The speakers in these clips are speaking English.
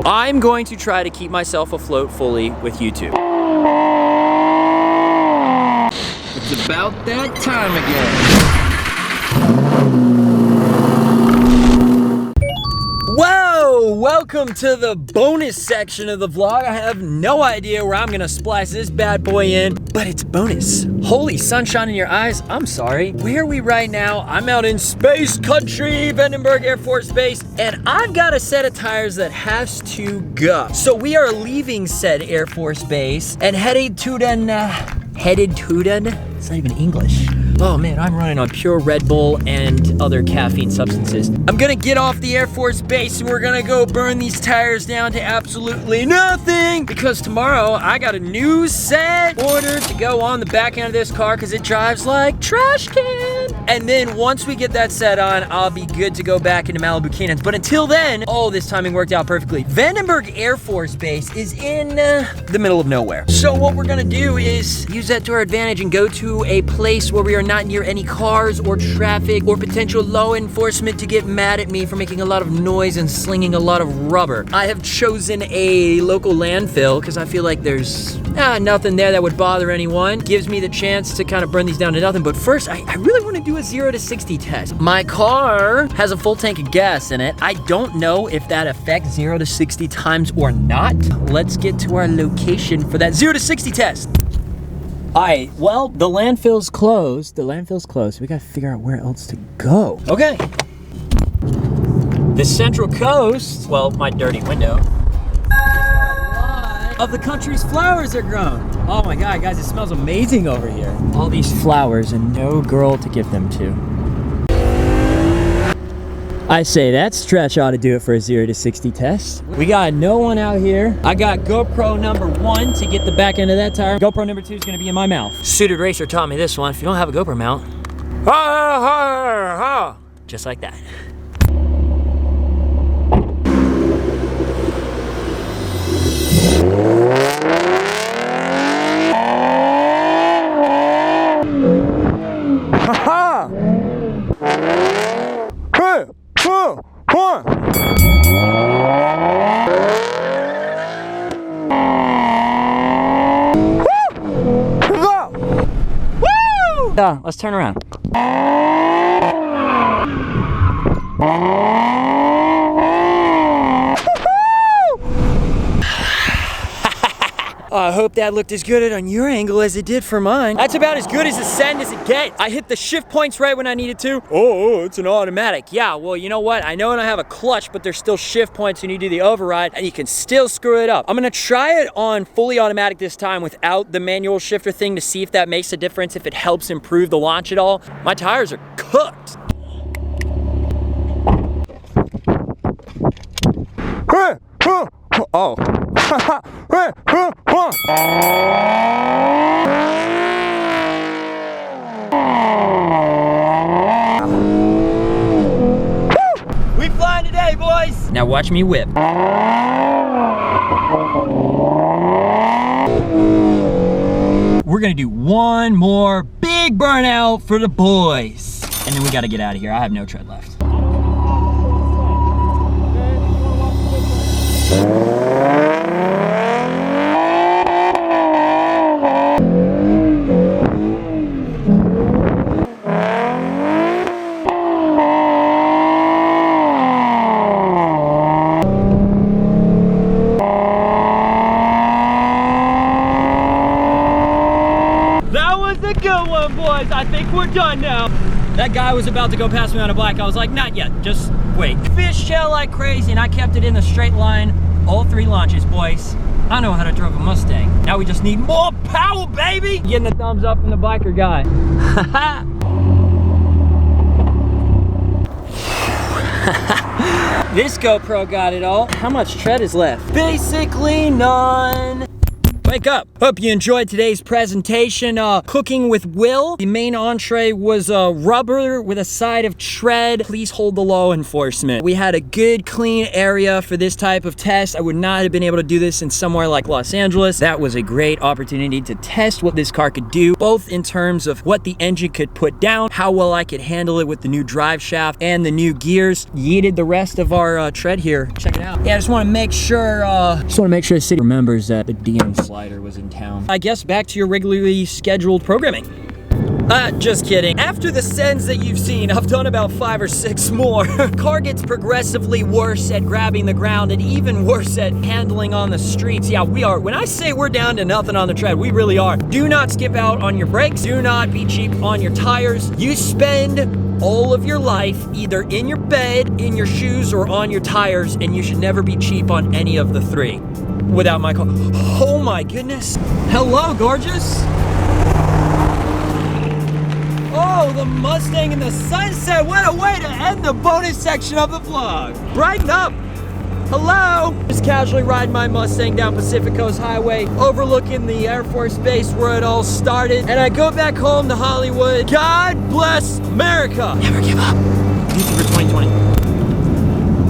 I'm going to try to keep myself afloat fully with YouTube. It's about that time again. Whoa! Welcome to the bonus section of the vlog. I have no idea where I'm gonna splice this bad boy in, but it's bonus. Holy sunshine in your eyes, I'm sorry. Where are we right now? I'm out in space country, Vandenberg Air Force Base, and I've got a set of tires that has to go. So we are leaving said Air Force Base and headed to it's not even English. Oh man, I'm running on pure Red Bull and other caffeine substances. I'm gonna get off the Air Force Base and we're gonna go burn these tires down to absolutely nothing, because tomorrow I got a new set ordered to go on the back end of this car because it drives like trash can. And then once we get that set on, I'll be good to go back into Malibu Canyons. But until then, oh, this timing worked out perfectly. Vandenberg Air Force Base is in the middle of nowhere. So what we're gonna do is use that to our advantage and go to a place where we are not near any cars or traffic or potential law enforcement to get mad at me for making a lot of noise and slinging a lot of rubber. I have chosen a local landfill because I feel like there's nothing there that would bother anyone. Gives me the chance to kind of burn these down to nothing. But first, I really want to do a 0 to 60 test. My car has a full tank of gas in it. I don't know if that affects 0 to 60 times or not. Let's get to our location for that 0 to 60 test. All right, well, the landfill's closed. We gotta figure out where else to go. Okay. The Central Coast, well, my dirty window, of the country's flowers are grown. Oh my God, guys, it smells amazing over here. All these flowers and no girl to give them to. I say that stretch ought to do it for a 0 to 60 test. We got no one out here. I got GoPro number 1 to get the back end of that tire. GoPro number 2 is gonna be in my mouth. Suited Racer taught me this one. If you don't have a GoPro mount, just like that. Let's turn around. I hope that looked as good on your angle as it did for mine. That's about as good as a send as it gets. I hit the shift points right when I needed to. Oh, it's an automatic. Yeah, well, you know what? I know I don't have a clutch, but there's still shift points when you do the override, and you can still screw it up. I'm gonna try it on fully automatic this time without the manual shifter thing to see if that makes a difference, if it helps improve the launch at all. My tires are cooked. Oh. We flying today, boys. Now watch me whip. We're gonna do one more big burnout for the boys, and then we gotta get out of here. I have no tread left. Good one, boys. I think we're done now. That guy was about to go past me on a black. I was like, not yet, just wait. Fish shell like crazy, and I kept it in the straight line all 3 launches, boys. I know how to drive a Mustang. Now we just need more power, baby. Getting the thumbs up from the biker guy. This GoPro got it all. How much tread is left? Basically none. Wake up. Hope you enjoyed today's presentation. Cooking with Will. The main entree was rubber with a side of tread. Please hold the law enforcement. We had a good, clean area for this type of test. I would not have been able to do this in somewhere like Los Angeles. That was a great opportunity to test what this car could do, both in terms of what the engine could put down, how well I could handle it with the new drive shaft and the new gears. Yeeted the rest of our tread here. Check it out. Yeah, I just want to make sure the city remembers that the DM slider was in town. I guess back to your regularly scheduled programming. Just kidding. After the sends that you've seen, I've done about 5 or 6 more. Car gets progressively worse at grabbing the ground and even worse at handling on the streets. Yeah, we are. When I say we're down to nothing on the tread, we really are. Do not skip out on your brakes. Do not be cheap on your tires. You spend all of your life either in your bed, in your shoes, or on your tires, and you should never be cheap on any of the 3. Without my car. Oh my goodness. Hello, gorgeous. Oh, the Mustang in the sunset. What a way to end the bonus section of the vlog. Brighten up. Hello. Just casually riding my Mustang down Pacific Coast Highway, overlooking the Air Force Base where it all started. And I go back home to Hollywood. God bless America. Never give up. YouTuber 2020.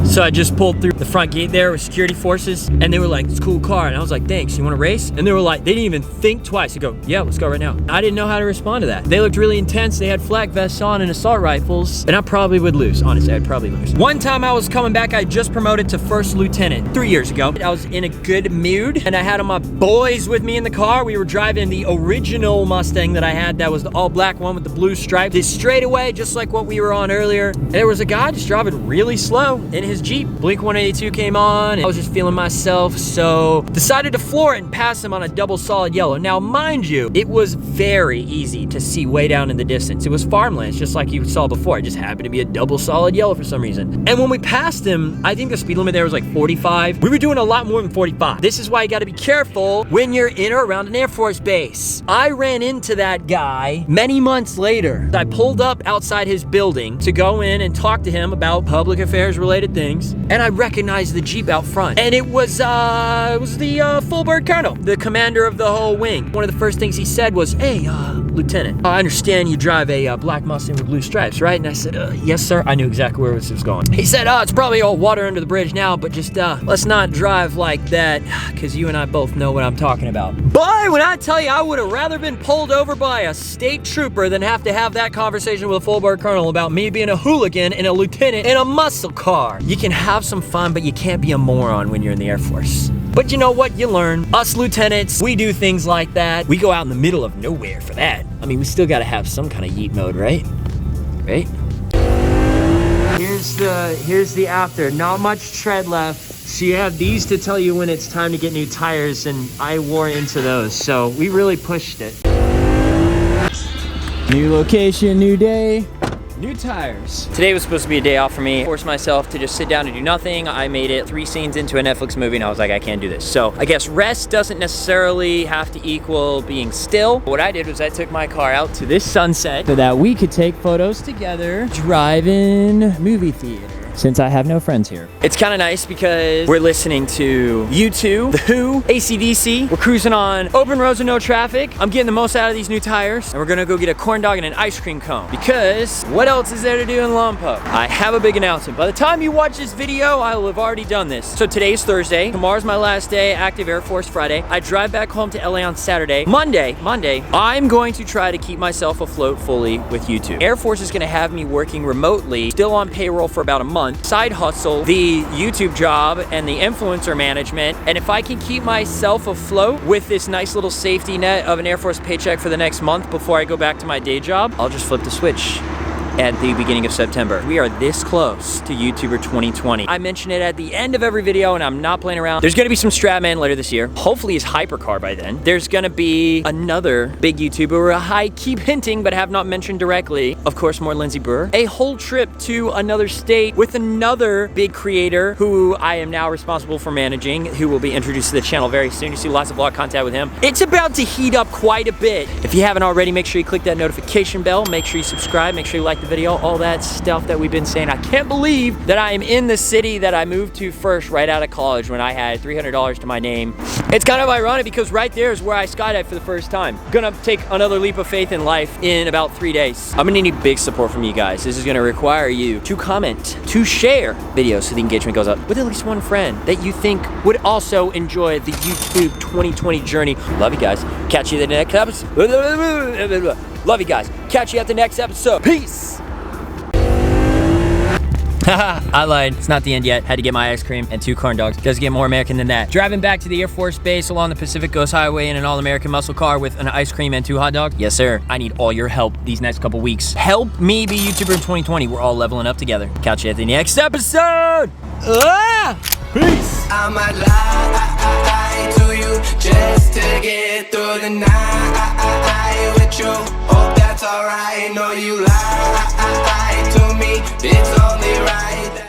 So I just pulled through the front gate there with security forces, and they were like, it's a cool car. And I was like, thanks, you want to race? And they were like, they didn't even think twice. They go, yeah, let's go right now. I didn't know how to respond to that. They looked really intense. They had flak vests on and assault rifles, and I probably would lose. Honestly, I'd probably lose. One time I was coming back, I just promoted to first lieutenant 3 years ago. I was in a good mood, and I had all my boys with me in the car. We were driving the original Mustang that I had. That was the all black one with the blue stripe. This straightaway, just like what we were on earlier. And there was a guy just driving really slow in his Jeep. Blink 182 came on, and I was just feeling myself, so decided to floor it and pass him on a double solid yellow. Now, mind you, it was very easy to see way down in the distance. It was farmlands, just like you saw before. It just happened to be a double solid yellow for some reason. And when we passed him, I think the speed limit there was like 45. We were doing a lot more than 45. This is why you gotta be careful when you're in or around an Air Force base. I ran into that guy many months later. I pulled up outside his building to go in and talk to him about public affairs related things. And I recognized the Jeep out front. And it was the full bird colonel, the commander of the whole wing. One of the first things he said was, hey, Lieutenant, I understand you drive a black Mustang with blue stripes, right? And I said, yes, sir. I knew exactly where this was going. He said, it's probably all water under the bridge now, but just let's not drive like that, because you and I both know what I'm talking about. Boy, when I tell you I would have rather been pulled over by a state trooper than have to have that conversation with a full bird colonel about me being a hooligan and a lieutenant in a muscle car. You can have some fun, but you can't be a moron when you're in the Air Force. But you know what? You learn. Us lieutenants, we do things like that. We go out in the middle of nowhere for that. I mean, we still gotta have some kind of yeet mode, right? Right? Here's the after. Not much tread left. So you have these to tell you when it's time to get new tires, and I wore into those. So we really pushed it. New location, new day. New tires. Today was supposed to be a day off for me. I forced myself to just sit down and do nothing. I made it 3 scenes into a Netflix movie and I was like, I can't do this. So I guess rest doesn't necessarily have to equal being still. What I did was I took my car out to this sunset so that we could take photos together, drive-in movie theater. Since I have no friends here. It's kind of nice because we're listening to U2, The Who, AC/DC. We're cruising on open roads with no traffic. I'm getting the most out of these new tires, and we're gonna go get a corn dog and an ice cream cone. Because what else is there to do in Lompoc? I have a big announcement. By the time you watch this video, I will have already done this. So today's Thursday. Tomorrow's my last day, active Air Force Friday. I drive back home to LA on Saturday. Monday, I'm going to try to keep myself afloat fully with YouTube. Air Force is gonna have me working remotely, still on payroll for about a month. Side hustle, the YouTube job, and the influencer management. And if I can keep myself afloat with this nice little safety net of an Air Force paycheck for the next month before I go back to my day job, I'll just flip the switch at the beginning of September. We are this close to YouTuber 2020. I mention it at the end of every video and I'm not playing around. There's gonna be some Stratman later this year. Hopefully his hypercar by then. There's gonna be another big YouTuber I keep hinting but have not mentioned directly. Of course, more Lindsay Brewer. A whole trip to another state with another big creator who I am now responsible for managing, who will be introduced to the channel very soon. You see lots of vlog content with him. It's about to heat up quite a bit. If you haven't already, make sure you click that notification bell. Make sure you subscribe. Make sure you like the the video, all that stuff that we've been saying. I can't believe that I am in the city that I moved to first right out of college when I had $300 to my name. It's kind of ironic because right there is where I skydived for the first time. Gonna take another leap of faith in life in about 3 days. I'm gonna need big support from you guys. This is gonna require you to comment, to share videos so the engagement goes up with at least one friend that you think would also enjoy the YouTube 2020 journey. Love you guys. Catch you in the next episode. Love you guys. Catch you at the next episode. Peace. Haha, I lied. It's not the end yet. Had to get my ice cream and 2 corn dogs. Doesn't get more American than that. Driving back to the Air Force Base along the Pacific Coast Highway in an all-American muscle car with an ice cream and 2 hot dogs. Yes, sir. I need all your help these next couple weeks. Help me be YouTuber in 2020. We're all leveling up together. Catch you at the next episode. Peace. I might lie to you just to get through the night with you. Hope that's alright. No, you lie to me. It's only right.